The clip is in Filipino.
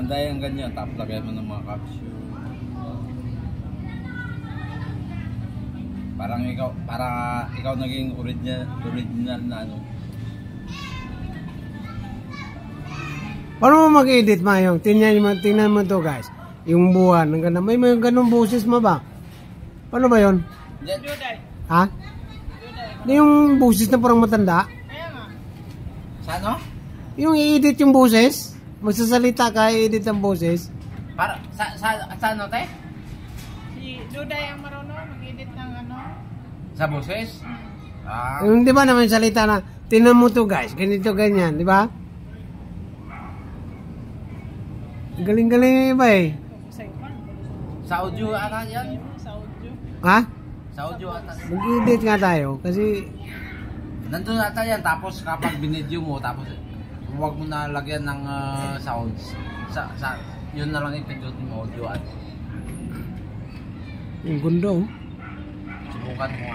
Maganda yung ganyan, tapos lagyan mo ng mga capsule. Para ikaw naging original na ano. Paano mo mag-edit, Mayong? Tingnan mo to, guys. Yung buwan, ang ganda. May ganung boses mo ba? Paano ba yun? Ha? Yung boses na parang matanda? Kaya nga. Sa ano? Yung i-edit yung boses? Magsasalita ka, i-edit ang boses? Para, sa ano, te? Si Duday ang marunong mag-edit ng ano. Sa boses? Ah. Yung di ba naman salita na, tingnan mo to, guys. Ganito, ganyan, di ba? Galing-galing ba eh. Sa iba. Sa audio ata yan? Sa audio. Ha? Sa audio ata. Mag-edit nga tayo kasi Nandun ata yan, tapos kapag binidyo mo, tapos huwag mo na lagyan ng sounds. Yun na lang ipindot mo audio at yung gundo. subukan mo nga.